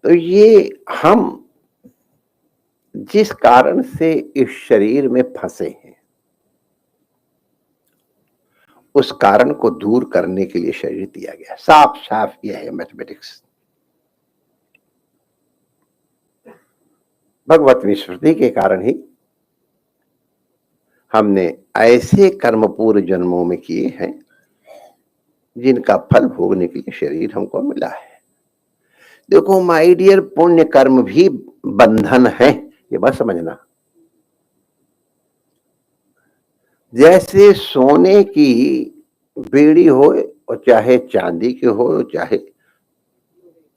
तो ये हम जिस कारण से इस शरीर में फंसे हैं, उस कारण को दूर करने के लिए शरीर दिया गया। साफ साफ यह है मैथमेटिक्स। भगवत विस्मृति के कारण ही हमने ऐसे कर्म पूर्व जन्मों में किए हैं जिनका फल भोगने के लिए शरीर हमको मिला है। देखो माय डियर, पुण्य कर्म भी बंधन है, ये बात समझना। जैसे सोने की बेड़ी हो, और चाहे चांदी की हो, चाहे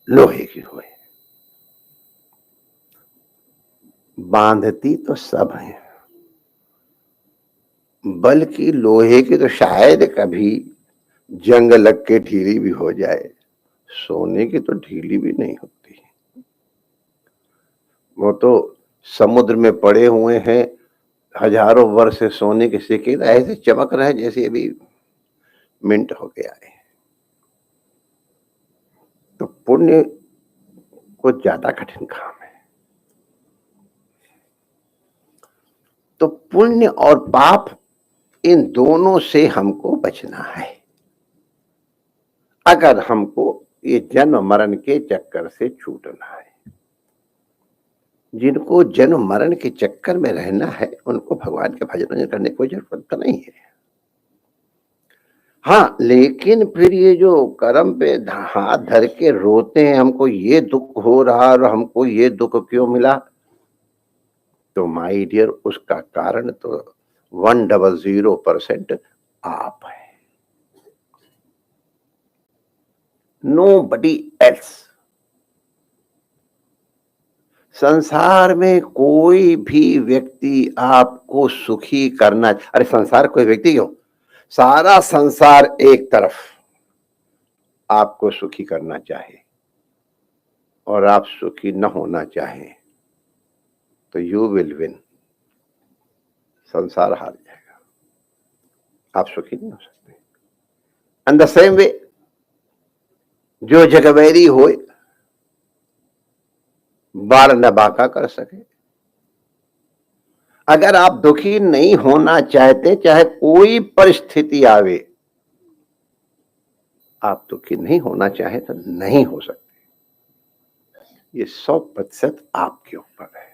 लोहे की हो, बांधती तो सब है, बल्कि लोहे की तो शायद कभी जंग लग के ढीली भी हो जाए, सोने की तो ढीली भी नहीं होती। वो तो समुद्र में पड़े हुए हैं हजारों वर्ष से, सोने के सिक्के ऐसे चमक रहे जैसे अभी मिंट हो गया है। तो पुण्य को ज्यादा कठिन काम है। तो पुण्य और पाप, इन दोनों से हमको बचना है अगर हमको ये जन्म मरण के चक्कर से छूटना है। जिनको जन्म मरण के चक्कर में रहना है उनको भगवान के भजन करने की कोई जरूरत तो नहीं है। हाँ, लेकिन फिर ये जो कर्म पे हाथ धर के रोते हैं, हमको ये दुख हो रहा और हमको ये दुख क्यों मिला, तो माय डियर उसका कारण तो 100% आप है, नोबडी एल्स। संसार में कोई भी व्यक्ति आपको सुखी करना, अरे संसार कोई व्यक्ति क्यों, सारा संसार एक तरफ आपको सुखी करना चाहे और आप सुखी न होना चाहें तो यू विल विन। संसार हार जाएगा, आप सुखी नहीं हो सकते। एंड द सेम वे, जो जगवैरी होए बार न बाका कर सके। अगर आप दुखी नहीं होना चाहते, चाहे कोई परिस्थिति आवे, आप दुखी नहीं होना चाहे तो नहीं हो सकते। ये 100% आपके ऊपर है।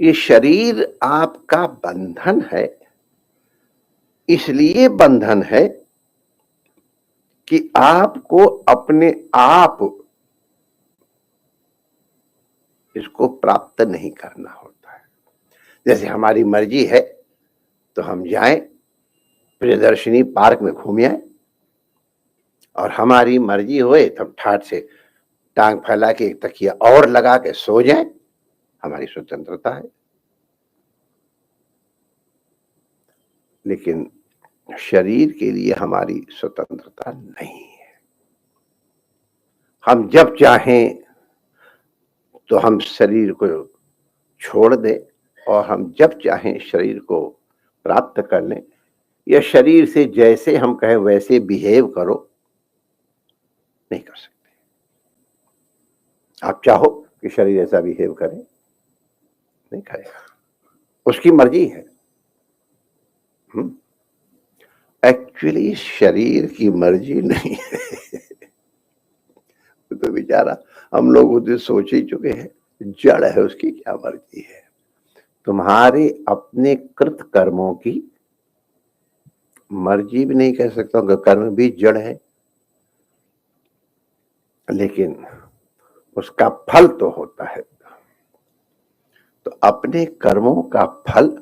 ये शरीर आपका बंधन है, इसलिए बंधन है कि आपको अपने आप इसको प्राप्त नहीं करना होता है। जैसे हमारी मर्जी है तो हम जाएं प्रियदर्शनी पार्क में घूम आए, और हमारी मर्जी होए तो हम ठाट से टांग फैला के एक तकिया और लगा के सो जाएं, हमारी स्वतंत्रता है। लेकिन शरीर के लिए हमारी स्वतंत्रता नहीं है। हम जब चाहें तो हम शरीर को छोड़ दें और हम जब चाहें शरीर को प्राप्त कर लें, या शरीर से जैसे हम कहें वैसे बिहेव करो, नहीं कर सकते। आप चाहो कि शरीर ऐसा बिहेव करे, नहीं करेगा, उसकी मर्जी है। एक्चुअली शरीर की मर्जी नहीं है। तो बेचारा हम लोग उसे सोच ही चुके हैं, जड़ है, उसकी क्या मर्जी है। तुम्हारे अपने कृत कर्मों की मर्जी भी नहीं कह सकता हूं, कर्म भी जड़ है, लेकिन उसका फल तो होता है। तो अपने कर्मों का फल,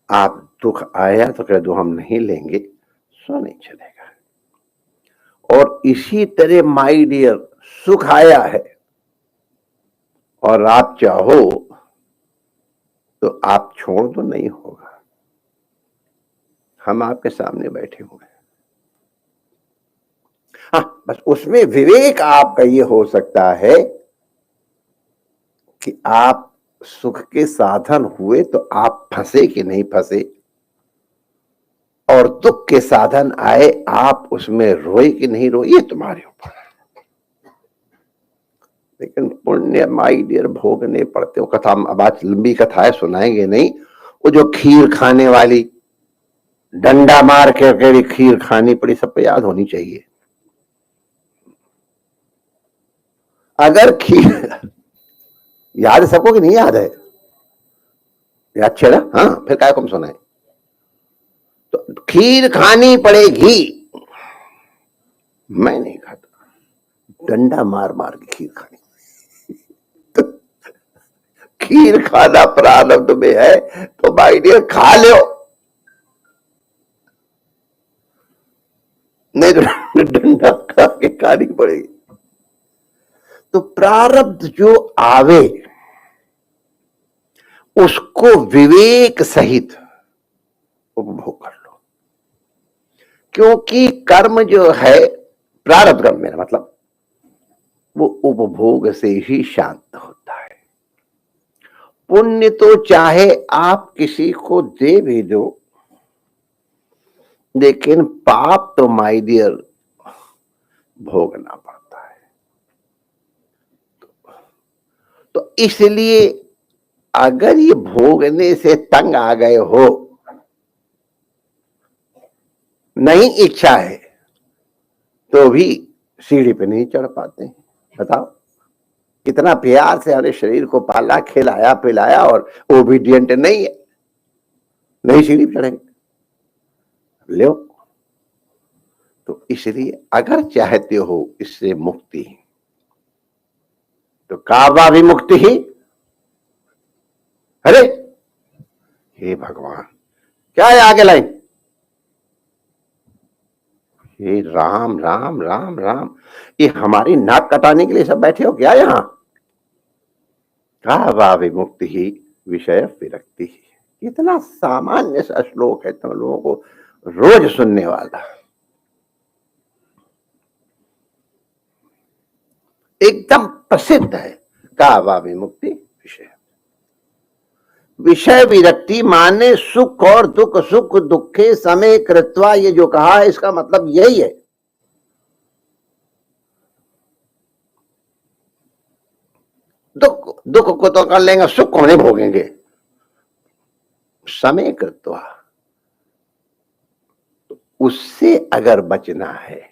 आप दुख आया तो कह दो हम नहीं लेंगे, सो नहीं चलेगा। और इसी तरह माय डियर, सुख आया है और आप चाहो तो आप छोड़ दो, नहीं होगा। हम आपके सामने बैठे हुए हैं। हाँ, बस उसमें विवेक आपका ये हो सकता है कि आप सुख के साधन हुए तो आप फंसे कि नहीं फंसे, और दुख के साधन आए आप उसमें रोए कि नहीं रोए, ये तुम्हारे ऊपर है। लेकिन पुण्य माई डियर भोगने पड़ते हो। कथा अब आज लंबी कथा है, सुनाएंगे नहीं। वो जो खीर खाने वाली, डंडा मार के अकेली खीर खानी पड़ी, सबको याद होनी चाहिए। अगर खीर याद है सबको कि नहीं याद है? याद अच्छे ना? हाँ, फिर काय कम सुनाए। तो खीर खानी पड़ेगी, मैं नहीं खाता, डंडा मार मार के खीर खानी। खीर खाना प्रारब्ध में है तो माय डियर खा लो, नहीं तो डंडा खा के खानी पड़ेगी। तो प्रारब्ध जो आवे उसको विवेक सहित उपभोग कर लो, क्योंकि कर्म जो है, प्रारब्ध कर्म मेरा मतलब, वो उपभोग से ही शांत होता है। पुण्य तो चाहे आप किसी को दे भी दो, लेकिन पाप तो माय डियर भोगना पड़ता है। तो इसलिए अगर ये भोगने से तंग आ गए हो, नहीं इच्छा है, तो भी सीढ़ी पे नहीं चढ़ पाते। बताओ, कितना प्यार से हमारे शरीर को पाला, खिलाया पिलाया, और ओबीडियंट नहीं है, नहीं सीढ़ी पे चढ़ेंगे। लो, तो इसलिए अगर चाहते हो इससे मुक्ति, तो काबा भी मुक्ति ही। अरे हे भगवान, क्या है आगे लाइन? हे राम राम राम राम, ये हमारी नाक कटाने के लिए सब बैठे हो क्या यहां? काबा भी मुक्ति ही विषय विरक्ति ही। इतना सामान्य सा श्लोक है, तुम लोगों को रोज सुनने वाला, एकदम प्रसिद्ध है। काबा भी मुक्ति विषय विषय विरक्ति माने सुख और दुख, सुख दुखे समय कृत्वा, ये जो कहा है इसका मतलब यही है। दुख दुख को तो कर लेंगे, सुख को नहीं भोगेंगे। समय कृत्वा, उससे अगर बचना है,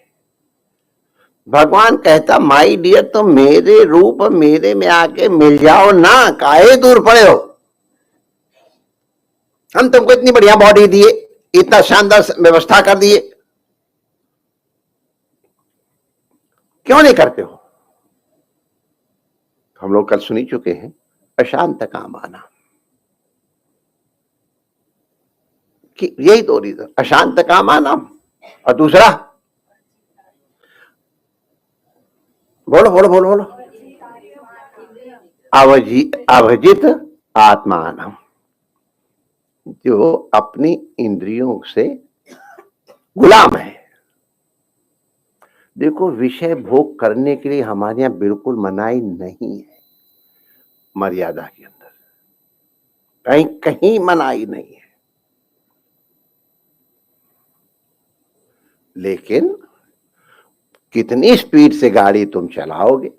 भगवान कहता माई डियर तो मेरे रूप मेरे में आके मिल जाओ ना, काहे दूर पड़े हो? हम तुमको इतनी बढ़िया बॉडी दिए, इतना शानदार व्यवस्था कर दिए, क्यों नहीं करते हो? हम लोग कल सुन ही चुके हैं, अशांत कामना, कि यही दो रीजन, अशांत कामना और दूसरा, बोलो बोलो बोलो बोलो, अवजित आत्मान, जो अपनी इंद्रियों से गुलाम है। देखो, विषय भोग करने के लिए हमारे यहां बिल्कुल मनाही नहीं है, मर्यादा के अंदर कहीं कहीं मनाही नहीं है। लेकिन कितनी स्पीड से गाड़ी तुम चलाओगे,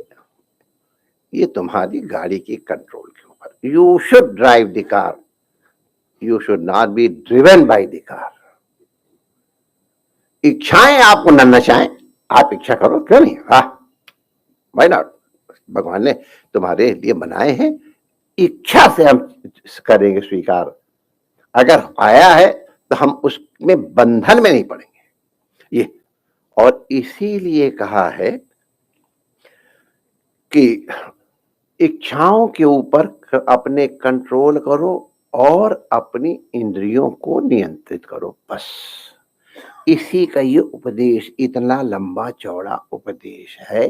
ये तुम्हारी गाड़ी की कंट्रोल के ऊपर। You should drive the car, you should not be driven by the car. इच्छाएं आपको न नचाएं, आप इच्छा करो, क्यों नहीं? Why not? भगवान ने तुम्हारे लिए बनाए हैं, इच्छा से हम करेंगे स्वीकार। अगर आया है तो हम उसमें बंधन में नहीं पड़ेंगे। ये, और इसीलिए कहा है कि इच्छाओं के ऊपर अपने कंट्रोल करो और अपनी इंद्रियों को नियंत्रित करो, बस। इसी का ये उपदेश, इतना लंबा चौड़ा उपदेश है,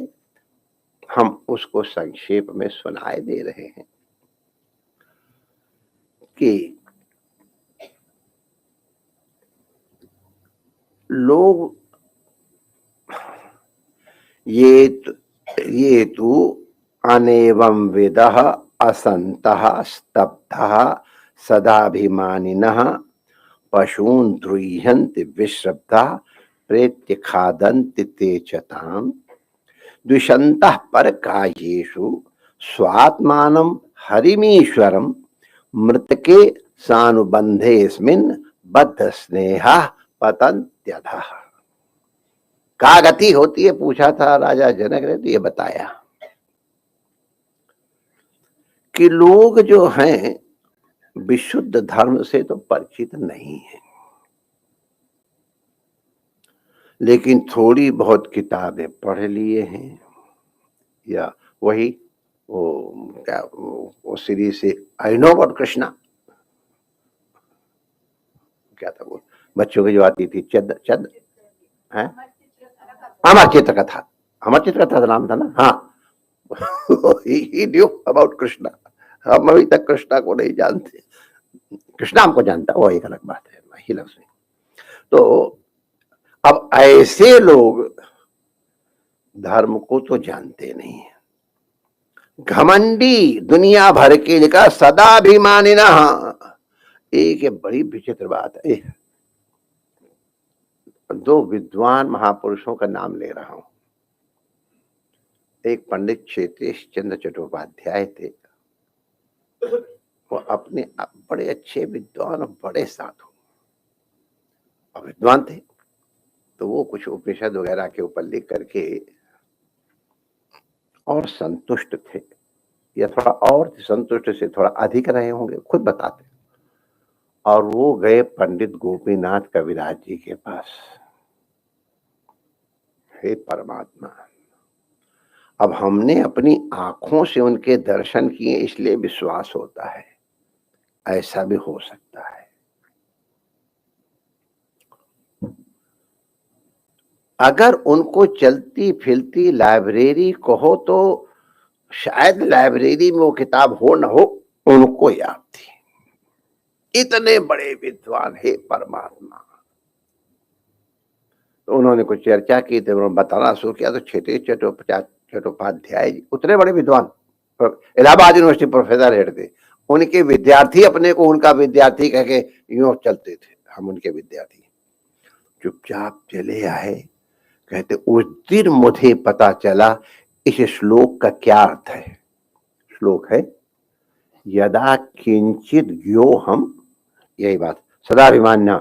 हम उसको संक्षेप में सुनाए दे रहे हैं कि लोग ये तू अनेवं विदः असन्तः स्तब्धः सदाभिमानिनः पशून् द्रुह्यन्ति विश्रब्धा प्रेत्य खादन्ति ते च ताम् द्विषन्तः परकायेषु स्वात्मानं हरिमीश्वरम मृतके सानुबंधेस्मिन् बद्ध स्नेहा पतन्त्यधः। का गति होती है पूछा था राजा जनक ने, तो ये बताया कि लोग जो हैं विशुद्ध धर्म से तो परिचित नहीं है, लेकिन थोड़ी बहुत किताबें पढ़ लिए हैं, या वही वो क्या वो सीरीज से आई नो अबाउट कृष्णा, क्या था वो बच्चों की जो आती थी, चद चद है, अमर चित्र कथा, अमर चित्र कथा का नाम था ना, हाँ। ही न्यू अबाउट कृष्णा, हम अभी तक कृष्णा को नहीं जानते, कृष्णा हमको जानता, वो एक अलग बात है, ही लव्स मी। तो अब ऐसे लोग धर्म को तो जानते नहीं है, घमंडी दुनिया भर के लिखा सदाभिमानी ना। एक बड़ी विचित्र बात है, दो विद्वान महापुरुषों का नाम ले रहा हूं। एक पंडित क्षेत्रेश चंद्र चट्टोपाध्याय थे, वो अपने बड़े अच्छे विद्वान और बड़े साधु और विद्वान थे, तो वो कुछ उपनिषद वगैरह के ऊपर लिख करके और संतुष्ट थे, या थोड़ा और संतुष्ट से थोड़ा अधिक रहे होंगे, खुद बताते। और वो गए पंडित गोपीनाथ कविराज जी के पास, हे परमात्मा, अब हमने अपनी आंखों से उनके दर्शन किए इसलिए विश्वास होता है, ऐसा भी हो सकता है। अगर उनको चलती फिरती लाइब्रेरी कहो तो शायद लाइब्रेरी में वो किताब हो न हो, उनको याद थी। इतने बड़े विद्वान, हे परमात्मा। तो उन्होंने कुछ चर्चा की, तो उन्होंने बताना शुरू किया, तो क्षेत्रेश चट्टोपाध्याय जी उतने बड़े विद्वान, इलाहाबाद यूनिवर्सिटी प्रोफेसर हेड थे, उनके विद्यार्थी अपने को उनका विद्यार्थी कह के यूं चलते थे, हम उनके विद्यार्थी। चुपचाप चले आए, कहते उस दिन मुझे पता चला इस श्लोक का क्या अर्थ है। श्लोक है यदा किंचित ज्ञो हम, यही बात, सदाभिमान्य,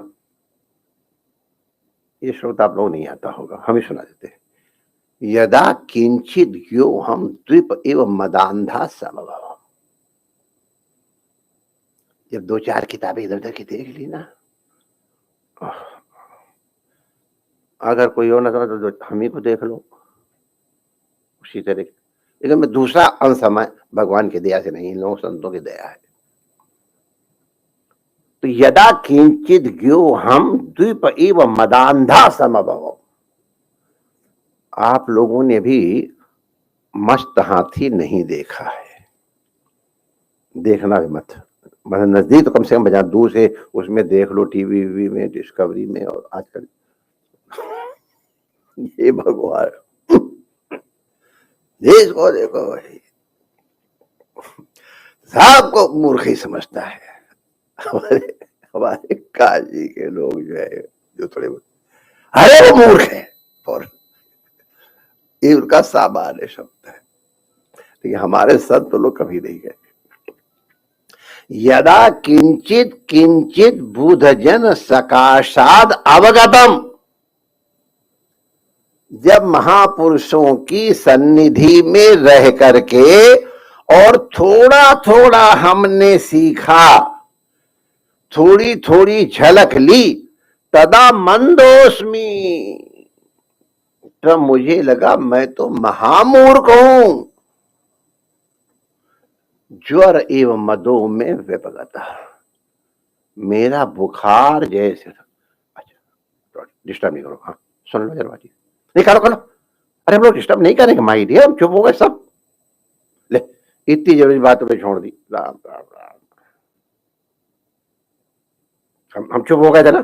ये श्लोक आप लोग नहीं आता होगा, हम ही सुना देते हैं। यदा किंचित ज्ञो हम द्वीप एवं मदांधा समभव। जब दो चार किताबें इधर उधर की देख ली ना, अगर कोई और ना तो हम ही को देख लो उसी तरह। लेकिन मैं दूसरा अंश हमें भगवान की दया से नहीं, इन लोगों संतों की दया है। तो यदा किंचित ज्ञो हम द्वीप एवं मदांधा समभव। आप लोगों ने भी मस्त हाथी नहीं देखा है, देखना भी मत, मतलब नजदीक तो कम से कम बजा, दूर से उसमें देख लो, टीवी में, डिस्कवरी में, और आजकल ये भगवान देखो देखो भाई, सबको मूर्ख ही समझता है। हमारे हमारे काजी के लोग जो है, जो थोड़े अरे वो मूर्ख है, और ये उनका सामान्य शब्द है, लेकिन हमारे संत लोग कभी नहीं गए। यदा किंचित किंचित बुधजन सकाशाद अवगतम। जब महापुरुषों की सन्निधि में रह करके और थोड़ा थोड़ा हमने सीखा, थोड़ी थोड़ी झलक ली, तदा मंदोस्मी, तब मुझे लगा मैं तो महामूर्ख हूं। ज्वर एवं मदो में विपगता, मेरा बुखार जैसे। अच्छा डिस्टर्ब नहीं करो, हाँ सुन लो जरा, नहीं करो करो, अरे हम लोग डिस्टर्ब नहीं करेंगे माई डियर, हम चुप हो गए सब। ले इतनी जरूरी बात पे छोड़ दी, राम राम राम। हम चुप हो गए थे ना,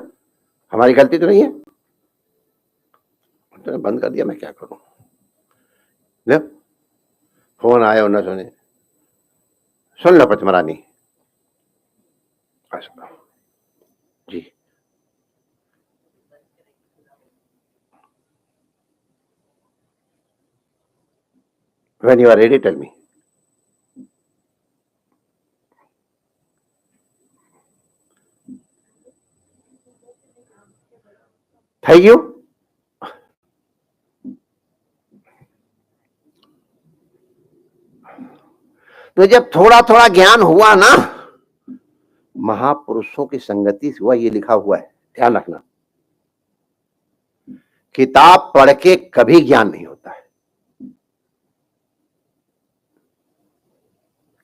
हमारी गलती तो नहीं है, तो बंद कर दिया, मैं क्या करूं। ले फोन आया और ना सुने, सुन लो पचमरानी जी। When you are ready, tell me. Thank you. तो जब थोड़ा थोड़ा ज्ञान हुआ ना, महापुरुषों की संगति से हुआ, ये लिखा हुआ है, ध्यान रखना। किताब पढ़ के कभी ज्ञान नहीं होता है,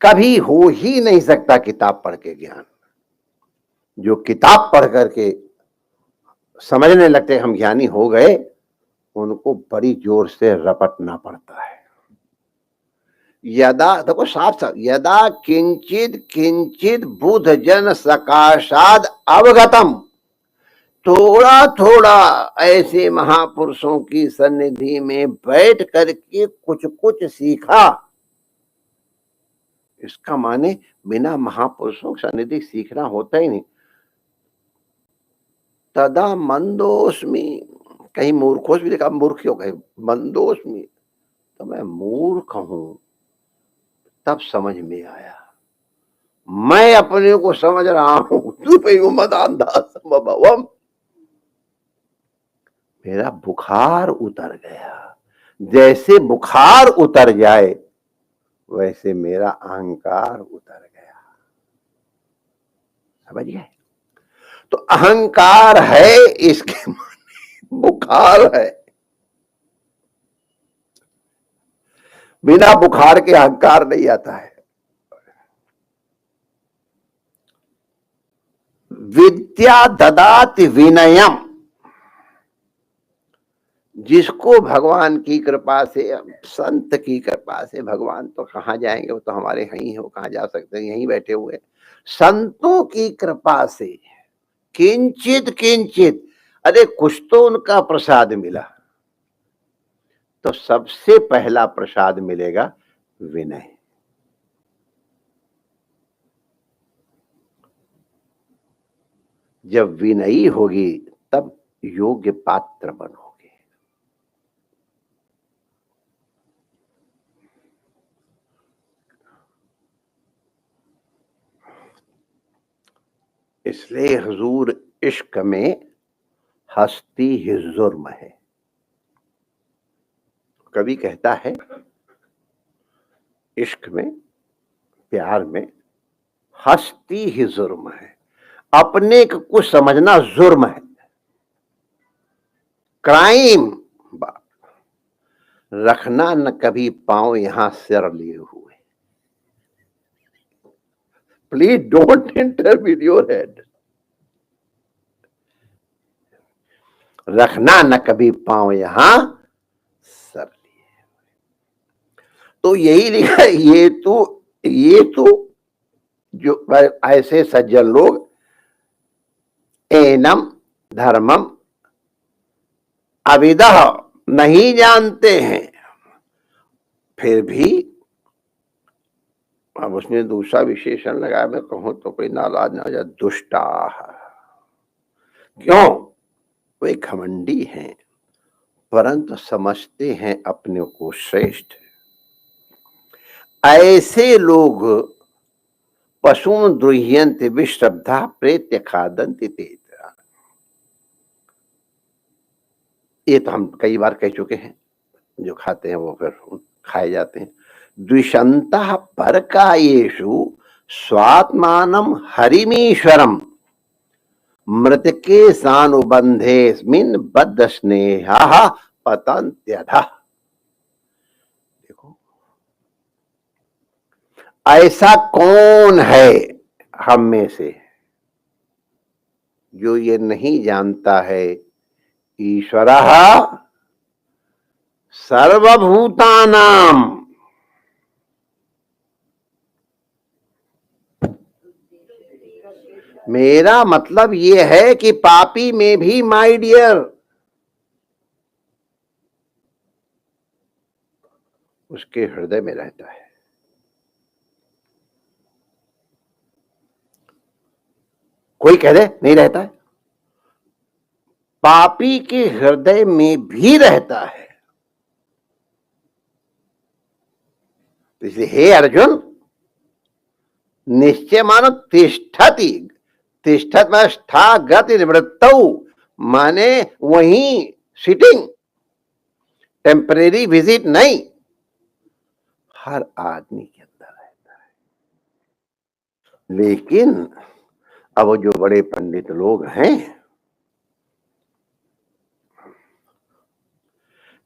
कभी हो ही नहीं सकता किताब पढ़ के ज्ञान। जो किताब पढ़ करके समझने लगते हम ज्ञानी हो गए, उनको बड़ी जोर से रपटना पड़ता है। यदा, देखो साफ साफ, यदा किंचित किंचित बुध जन सकाशाद अवगतम, थोड़ा थोड़ा ऐसे महापुरुषों की सन्निधि में बैठ करके कुछ कुछ सीखा। इसका माने बिना महापुरुषों की सन्निधि सीखना होता ही नहीं। तदा मंदोस्मि, कहीं मूर्खों भी लिखा, मूर्खियों कहीं मंदोस्मि, तो मैं मूर्ख हूं। तब समझ में आया, मैं अपने को समझ रहा हूं, तू मदांधा संभवम। मेरा बुखार उतर गया। जैसे बुखार उतर जाए वैसे मेरा अहंकार उतर गया। समझ गए? तो अहंकार है, इसके बुखार है। बिना बुखार के अहंकार नहीं आता है। विद्या ददाति विनयम, जिसको भगवान की कृपा से, संत की कृपा से, भगवान तो कहाँ जाएंगे, वो तो हमारे यहीं हो, कहाँ जा सकते हैं, यहीं बैठे हुए। संतों की कृपा से किंचित किंचित, अरे कुछ तो उनका प्रसाद मिला, तो सबसे पहला प्रसाद मिलेगा विनय। जब विनयी होगी तब योग्य पात्र बनोगे। इसलिए हुजूर इश्क में हस्ती ही जुर्म है। कवि कहता है इश्क में, प्यार में हस्ती ही जुर्म है। अपने को समझना जुर्म है, क्राइम। रखना न कभी पांव यहां सिर लिए हुए। Please don't inter with your head. रखना न कभी पांव यहां सर लिए। तो यही लिखा है, ये तो जो ऐसे सज्जन लोग एनम धर्मम अविदः नहीं जानते हैं, फिर भी, अब उसने दूसरा विशेषण लगाया, मैं कहूं तो कोई नाराज ना हो जाए, दुष्टा। क्यों? वे घमंडी हैं, परंतु समझते हैं अपने को श्रेष्ठ। ऐसे लोग पशुन द्रुह्यन्ति विश्रद्धा प्रेत्य खादन्ति तेज। ये तो हम कई बार कह चुके हैं, जो खाते हैं वो फिर खाए जाते हैं। द्विषंतः परकायेषु स्वात्मानं हरिमीश्वरम मृतके सानुबंधेस्मिन् बद्ध स्नेहा पतन्त्यधः। देखो, ऐसा कौन है हम में से जो ये नहीं जानता है, ईश्वरः सर्वभूतानां। मेरा मतलब ये है कि पापी में भी माय डियर उसके हृदय में रहता है। कोई कह दे नहीं रहता है, पापी के हृदय में भी रहता है। तो इसलिए हे अर्जुन, निश्चय मानो तिष्ठति, तिष्ठत माने स्था गति निवृत्तौ, माने वहीं सिटिंग, टेम्परेरी विजिट नहीं, हर आदमी के अंदर रहता है। लेकिन अब जो बड़े पंडित लोग हैं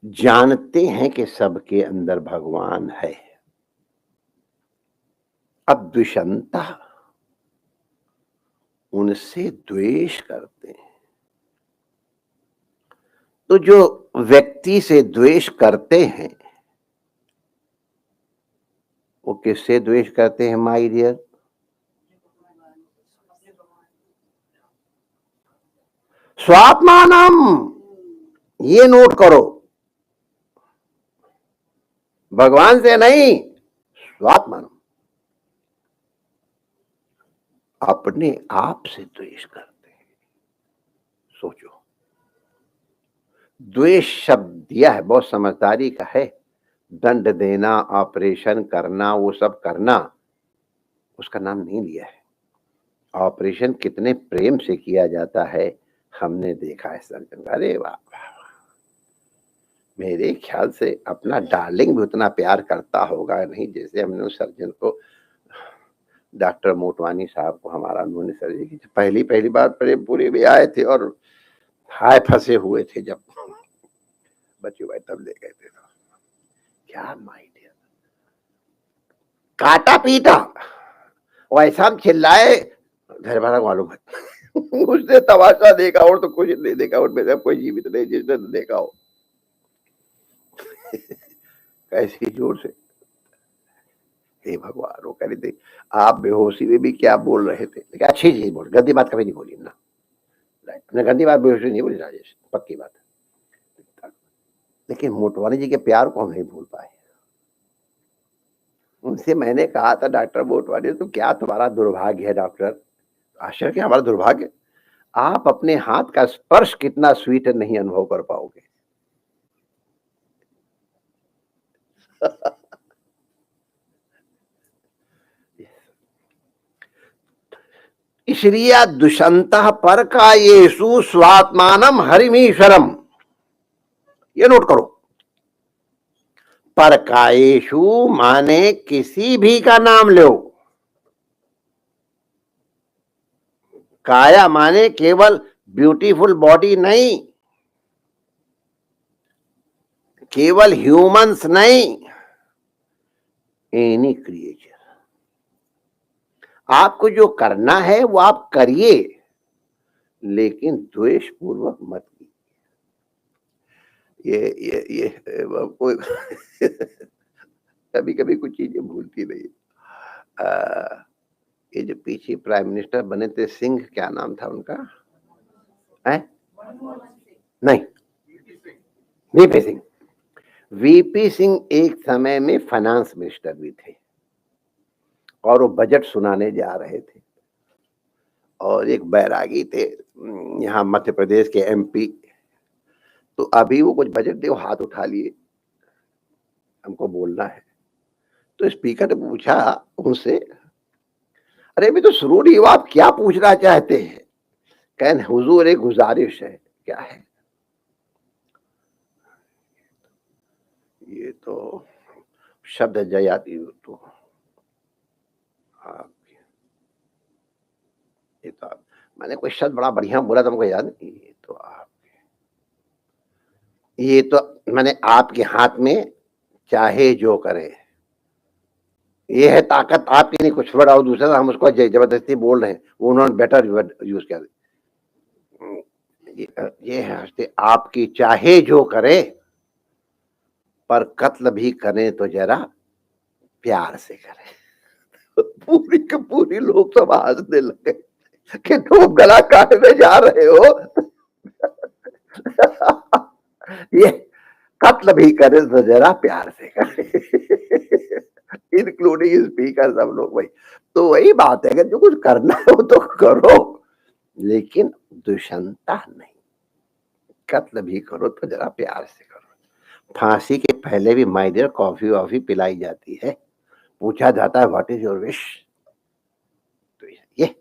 जानते हैं कि सबके अंदर भगवान है, अब द्विषंता उनसे द्वेष करते हैं। तो जो व्यक्ति से द्वेष करते हैं वो किससे द्वेष करते हैं माय डियर? स्वात्मानम, ये नोट करो, भगवान से नहीं, स्वात्मानम, अपने आप से द्वेष करते हैं। सोचो, द्वेष शब्द दिया है, बहुत समझदारी का है। दंड देना, ऑपरेशन करना, वो सब करना, उसका नाम नहीं लिया है। ऑपरेशन कितने प्रेम से किया जाता है हमने देखा है सर्जन। अरे वाह, मेरे ख्याल से अपना डार्लिंग भी उतना प्यार करता होगा नहीं जैसे हमने उस सर्जन को, डॉक्टर मोटवानी साहब को, हमारा उन्होंने सर्जरी की पहली बार पूरे भी आए थे और हाय फंसे हुए थे जब बच्चे भाई तब ले गए थे। क्या माय डियर, काटा पीटा वैसा हम चिल्लाए, घर वाला मालूम है उसने तमाशा देखा और तो कुछ नहीं देखा, और मेरा कोई जीवित नहीं जिसने तो देखा हो कैसी जोर से। हे भगवान, वो कह रही थी आप बेहोशी में भी क्या बोल रहे थे, लेकिन अच्छी चीज बोल, गंदी बात कभी नहीं बोली ना, राइट, गंदी बात बेहोशी नहीं बोली राजेश, पक्की बात है। लेकिन मोटवानी जी के प्यार को हम नहीं भूल पाए। उनसे मैंने कहा था डॉक्टर मोटवानी, तो क्या तुम्हारा दुर्भाग्य है डॉक्टर, आश्चर्य क्या हमारा दुर्भाग्य, आप अपने हाथ का स्पर्श कितना स्वीट नहीं अनुभव कर पाओगे इसलिए दुष्यंतः पर कायेषु स्वात्मानम हरिमीश्वरम, ये नोट करो। पर कायेषु माने किसी भी का नाम लो, काया माने केवल ब्यूटीफुल बॉडी नहीं, केवल ह्यूमंस नहीं, एनी क्रिएचर। आपको जो करना है वो आप करिए, लेकिन द्वेष पूर्वक मत कीजिए। ये कोई कभी कभी कुछ चीजें भूलती नहीं। ये जो पीछे प्राइम मिनिस्टर बने थे सिंह, क्या नाम था उनका, है? नहीं, वीपी सिंह। वीपी सिंह एक समय में फाइनेंस मिनिस्टर भी थे और वो बजट सुनाने जा रहे थे, और एक बैरागी थे यहाँ मध्य प्रदेश के एमपी, तो अभी वो कुछ बजट दे, हाथ उठा लिए, हमको बोलना है। तो स्पीकर ने पूछा उनसे, अरे अभी तो शुरू नहीं हुआ, आप क्या पूछना चाहते हैं? कहन हुजूर एक गुजारिश है। क्या है? ये तो शब्द जयाती तो ये तो मैंने कोई शब्द बड़ा बढ़िया बोला तुमको याद नहीं, ये तो मैंने आपके हाथ में चाहे जो करे, ये है ताकत आपकी नहीं, कुछ वर्ड और दूसरा हम उसको जबरदस्ती बोल रहे हैं, वो उन्होंने बेटर यूज किया। ये है आपकी चाहे जो करे, पर कत्ल भी करे तो जरा प्यार से करे। पूरी की पूरी लोग सब हंसने लगे कि तुम गला काटने जा रहे हो ये कत्ल भी करे तो जरा प्यार से करे इंक्लूडिंग स्पीकर सब लोग। भाई तो वही बात है कि जो कुछ करना है वो तो करो, लेकिन दुष्यंता नहीं, कत्ल भी करो तो जरा प्यार से करो। फांसी के पहले भी माय डियर कॉफी वॉफी पिलाई जाती है, पूछा जाता है व्हाट इज योर विश, तो ये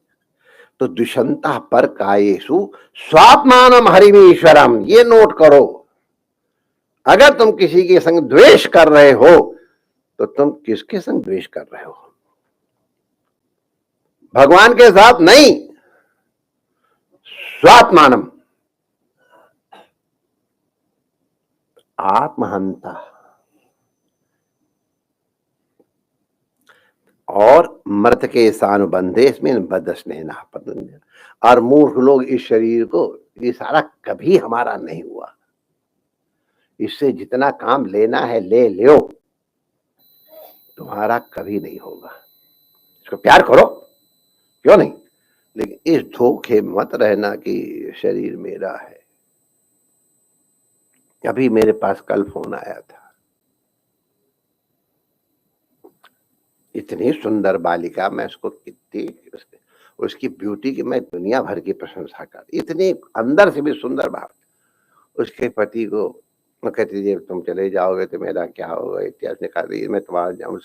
तो दुष्यंता पर कायेषु स्वात्मानम हरिमीश्वरम, ये नोट करो। अगर तुम किसी के संग द्वेष कर रहे हो तो तुम किसके संग द्वेष कर रहे हो? भगवान के साथ नहीं, स्वात्मानम, आत्महंता। और मृत के सानुबंधेश में बदस्नेह पतंजलि। और मूर्ख लोग इस शरीर को, ये सारा कभी हमारा नहीं हुआ, इससे जितना काम लेना है ले लो, तुम्हारा कभी नहीं होगा। इसको प्यार करो, क्यों नहीं, लेकिन इस धोखे मत रहना कि शरीर मेरा है। अभी मेरे पास कल फोन आया था, इतनी सुंदर बालिका, मैं उसको कितनी उसकी ब्यूटी की मैं दुनिया भर की प्रशंसा कर, इतनी अंदर से भी सुंदर बात। उसके पति को मैं कहती थी तुम चले जाओगे तो मेरा क्या होगा इत्यादि ने कहा मैं तुम्हारा जाऊं।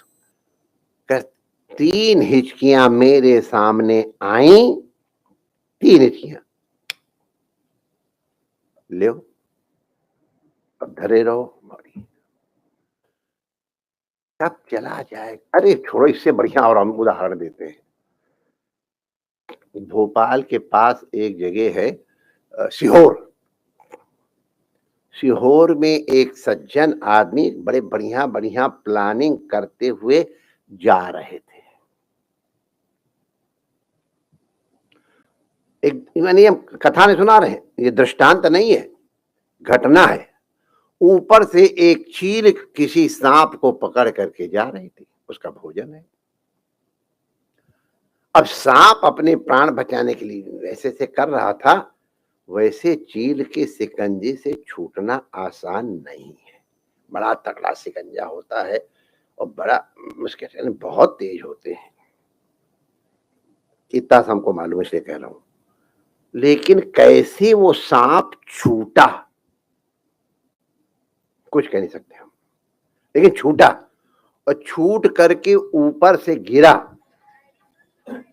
3 हिचकियां मेरे सामने आई, 3 हिचकियां, लो अब धरे रहो, कब चला जाए। अरे छोड़ो, इससे बढ़िया और हम उदाहरण देते हैं। भोपाल के पास एक जगह है सीहोर। सीहोर में एक सज्जन आदमी बड़े बढ़िया बढ़िया प्लानिंग करते हुए जा रहे थे। एक यानी हम कथा नहीं सुना रहे हैं, ये दृष्टांत नहीं है, घटना है। ऊपर से एक चील किसी सांप को पकड़ करके जा रही थी, उसका भोजन है। अब सांप अपने प्राण बचाने के लिए वैसे से कर रहा था, वैसे चील के शिकंजे से छूटना आसान नहीं है। बड़ा तगड़ा शिकंजा होता है और बड़ा मुश्किल है, बहुत तेज होते हैं, इतना हमको मालूम इसलिए कह रहा हूं। लेकिन कैसे वो सांप छूटा कुछ कह नहीं सकते हम, लेकिन छूटा, और छूट करके ऊपर से गिरा,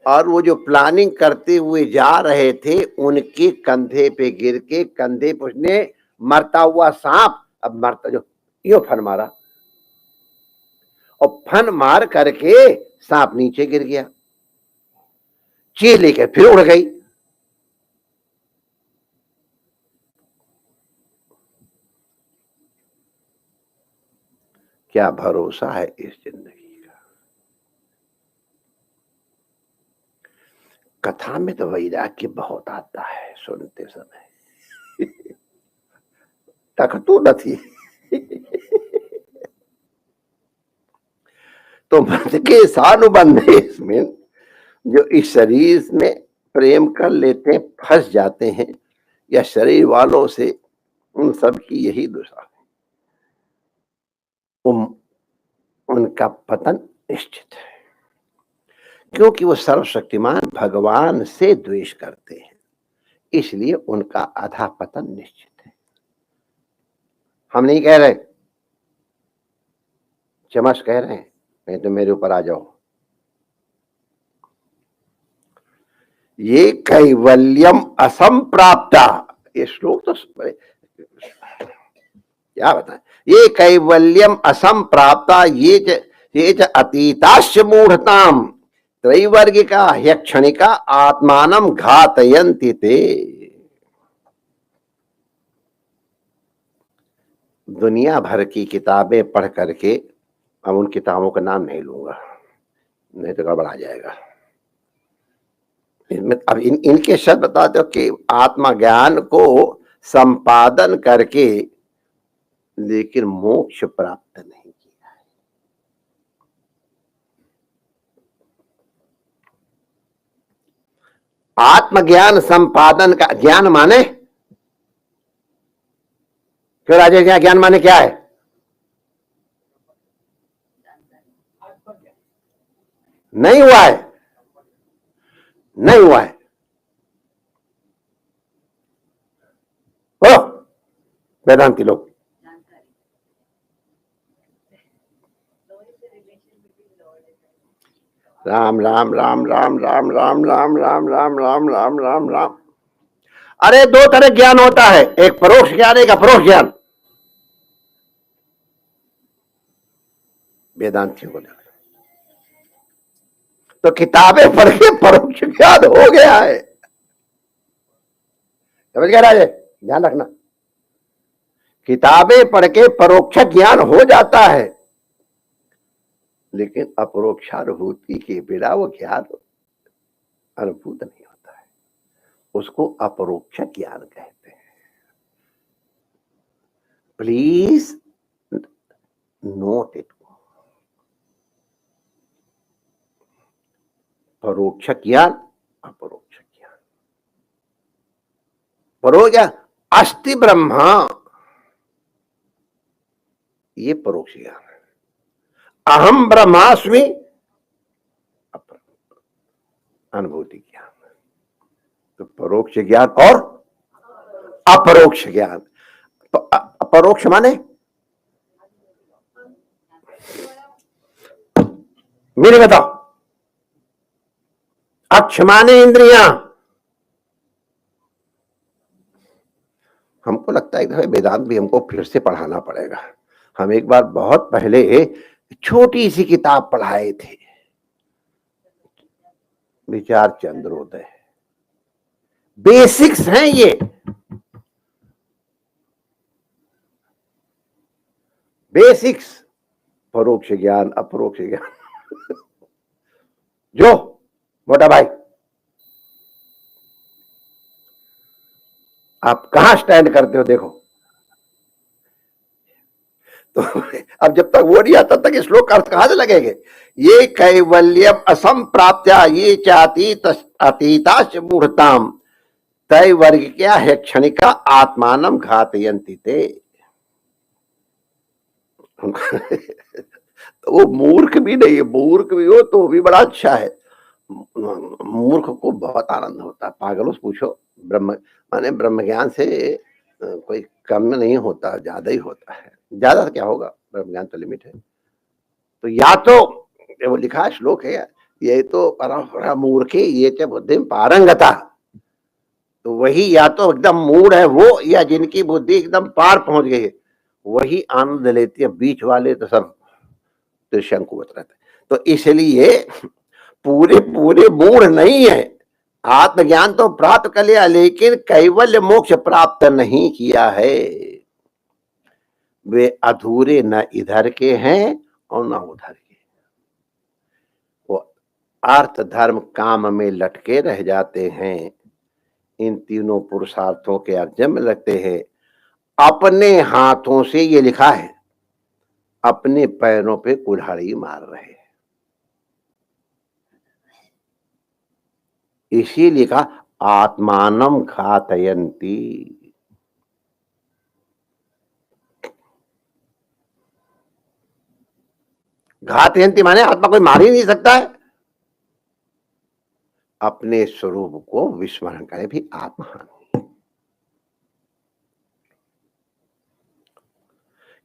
और वो जो प्लानिंग करते हुए जा रहे थे उनके कंधे पे गिर के, कंधे पे उसने मरता हुआ सांप, अब मरता जो यो फन मारा, और फन मार करके सांप नीचे गिर गया, चील लेकर फिर उड़ गई। क्या भरोसा है इस जिंदगी का। कथा में तो वैराग्य बहुत आता है सुनते समय, तक तो नहीं। तो मत के सानुबंध इसमें जो इस शरीर में प्रेम कर लेते हैं, फंस जाते हैं, या शरीर वालों से, उन सब की यही दशा है, उनका पतन निश्चित है, क्योंकि वो सर्वशक्तिमान भगवान से द्वेष करते हैं, इसलिए उनका आधा पतन निश्चित है। हम नहीं कह रहे, चमच कह रहे हैं, नहीं तो मेरे ऊपर आ जाओ। ये कैवल्यम असंप्राप्ता, ये श्लोक तो क्या बताएं, ये कैवल्यम असंप्राप्ता ये च अतीताश्च मूढ़ताम त्रैवर्गिका ह्यक्षणिका आत्मानं घातयन्ति ते। दुनिया भर की किताबें पढ़ करके, अब उन किताबों का नाम नहीं लूंगा नहीं तो गड़बड़ा जाएगा, अब इनके शब्द बताते हो कि आत्मज्ञान को संपादन करके लेकिन मोक्ष प्राप्त नहीं किया है। आत्मज्ञान संपादन का ज्ञान माने क्यों राजेश, क्या ज्ञान माने क्या है? नहीं हुआ है, नहीं हुआ है। हो वेदांती लोग राम राम राम राम राम राम राम राम राम राम राम राम राम। अरे दो तरह ज्ञान होता है, एक परोक्ष ज्ञान, एक अपरोक्ष ज्ञान। वेदांतियों को तो किताबें पढ़ के परोक्ष ज्ञान हो गया है, समझ गया राजे, ध्यान रखना। किताबें पढ़ के परोक्ष ज्ञान हो जाता है, लेकिन अपरोक्षानुभूति के बिना वो ज्ञान अनुभूत नहीं होता है, उसको अपरोक्ष ज्ञान कहते हैं। Please note it. परोक्ष ज्ञान, अपरोक्ष ज्ञान। परोक्ष अस्ति ब्रह्मा, ये परोक्ष ज्ञान है। अहम ब्रह्मास्मि, अनुभूति ज्ञान। तो परोक्ष ज्ञान और अपरोक्ष ज्ञान। अपरोक्ष माने मेरे बताओ, अक्ष माने इंद्रियां। हमको लगता है कि वेदांत भी हमको फिर से पढ़ाना पड़ेगा। हम एक बार बहुत पहले छोटी सी किताब पढ़ाए थे, विचार चंद्रोदय। बेसिक्स हैं ये, बेसिक्स। परोक्ष ज्ञान, अपरोक्ष ज्ञान। जो मोटा भाई, आप कहां स्टैंड करते हो देखो। तो अब जब तक वो नहीं आता तक श्लोक अर्थ कहां से लगेंगे। ये कैवल्यम असंप्राप्त्या ये चाती अतीताच मूढ़ताम तय वर्ग क्या है क्षणिका आत्मानम घातयन्ति ते। तो वो मूर्ख भी नहीं है, मूर्ख भी हो तो भी बड़ा अच्छा है। मूर्ख को बहुत आनंद होता है, पागलों से पूछो। ब्रह्म माने ब्रह्म ज्ञान से कोई कम नहीं होता, ज्यादा ही होता है। ज्यादा क्या होगा, ब्रह्म ज्ञान तो लिमिट है। तो या तो वो लिखा श्लोक है, ये तो परम मूर्खे ये च बुद्धि पारंगता। तो वही या तो एकदम मूड है वो, या जिनकी बुद्धि एकदम पार पहुंच गई है वही आनंद लेती है। बीच वाले तो सब त्रिशंकुवत रहते। तो इसलिए पूरे पूरे मूड नहीं है। आत्मज्ञान तो प्राप्त कर लिया, लेकिन कैवल्य मोक्ष प्राप्त नहीं किया है। वे अधूरे न इधर के हैं और न उधर के। वो अर्थ धर्म काम में लटके रह जाते हैं। इन तीनों पुरुषार्थों के अर्जन में लगते हैं। अपने हाथों से, ये लिखा है, अपने पैरों पे कुल्हाड़ी मार रहे हैं। इसीलिए कहा आत्मानम घातयन्ति। घातयन्ति माने आत्मा कोई मार ही नहीं सकता है। अपने स्वरूप को विस्मरण करे भी आत्महानि।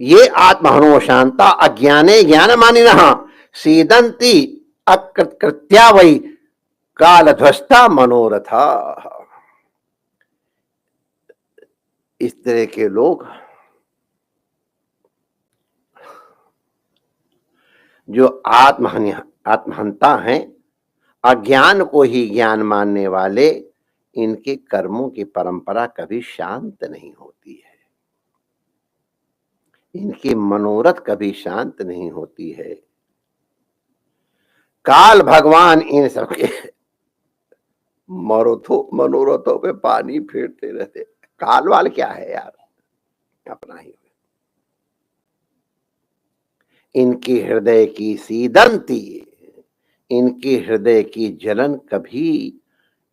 ये आत्महनो शांता अज्ञाने ज्ञान मानिनः सीदंती अकृत्या वै कालध्वस्ता मनोरथा। इस तरह के लोग जो आत्महंता हैं, अज्ञान को ही ज्ञान मानने वाले, इनके कर्मों की परंपरा कभी शांत नहीं होती है। इनकी मनोरथ कभी शांत नहीं होती है। काल भगवान इन सबके मनोरथों पे पानी फेरते रहते। काल वाल क्या है यार, अपना ही। इनकी हृदय की सीदंती, इनकी हृदय की जलन कभी,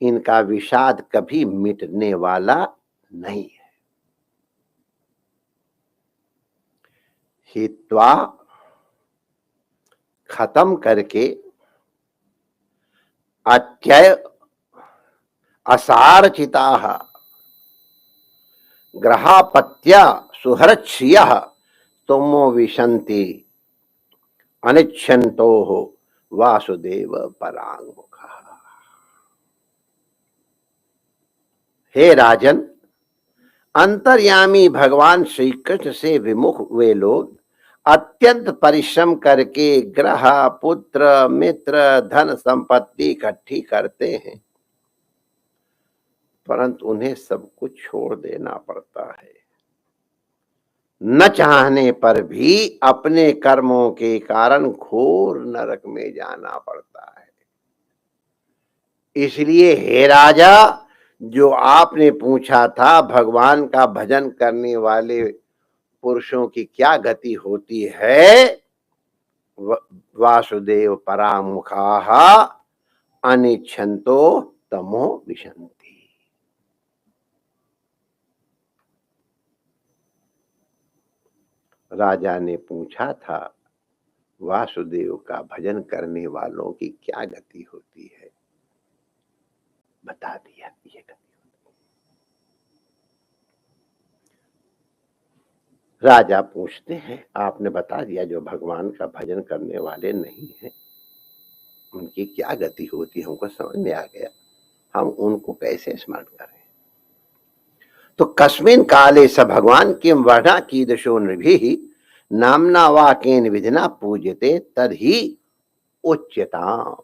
इनका विषाद कभी मिटने वाला नहीं है। हित्वा खत्म करके अत्यय असारचिताः ग्रहापत्या सुहृच्छ्रियः तुमो विशन्ति अनिच्छन्तो वासुदेव परांगमुखः। हे राजन, अंतर्यामी भगवान श्री कृष्ण से विमुख वे लोग अत्यंत परिश्रम करके ग्रह, पुत्र, मित्र, धन संपत्ति इकट्ठी करते हैं, परंतु उन्हें सब कुछ छोड़ देना पड़ता है। न चाहने पर भी अपने कर्मों के कारण घोर नरक में जाना पड़ता है। इसलिए हे राजा, जो आपने पूछा था भगवान का भजन करने वाले पुरुषों की क्या गति होती है, वासुदेव परामुखाः अनिच्छन्तो तमो विशन्ति। राजा ने पूछा था वासुदेव का भजन करने वालों की क्या गति होती है, बता दिया ये गति। राजा पूछते हैं, आपने बता दिया जो भगवान का भजन करने वाले नहीं हैं उनकी क्या गति होती है, हमको समझ में आ गया, हम उनको कैसे स्मरण करें। तो कस्मिन् काले स भगवान किं वर्णा कीदृशो नृभिः नाम्ना वा केन विधिना पूज्यते तर्हि उच्यताम्।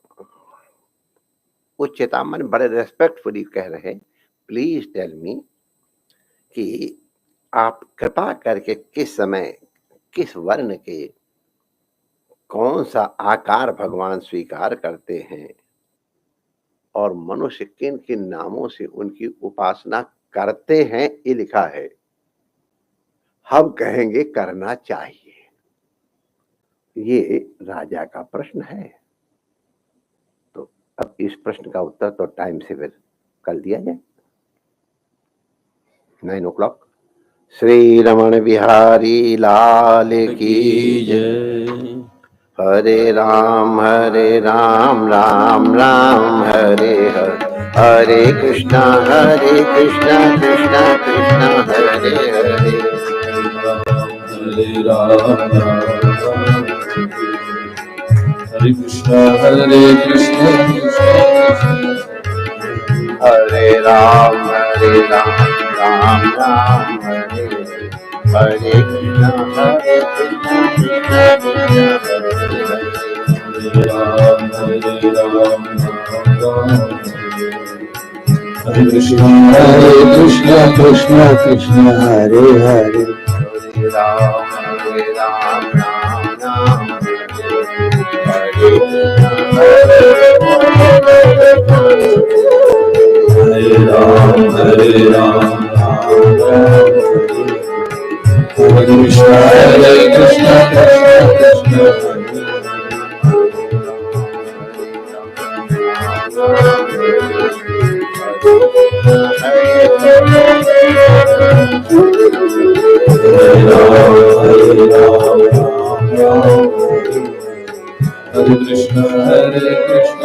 उच्यताम् माने बड़े रेस्पेक्टफुली कह रहे हैं, प्लीज टेल मी कि आप कृपा करके किस समय, किस वर्ण के, कौन सा आकार भगवान स्वीकार करते हैं और मनुष्य किन किन नामों से उनकी उपासना करते हैं, ये लिखा है। हम कहेंगे करना चाहिए। ये राजा का प्रश्न है। तो अब इस प्रश्न का उत्तर तो टाइम से फिर कल दिया जाए, 9 o'clock। श्री रमण बिहारी लाल की जय। हरे राम राम राम हरे हरे, हरे कृष्णा कृष्णा कृष्णा हरे हरे, हरे राम हरे कृष्णा कृष्णा हरे राम राम राम हरे हरे कृष्णा कृष्णा हरे राम हरे कृष्णा कृष्णा कृष्णा हरे हरे, हरे राम राम राम हरे हरे राम हरे कृष्णा कृष्णा कृष्णा हरे कृष्णा कृष्णा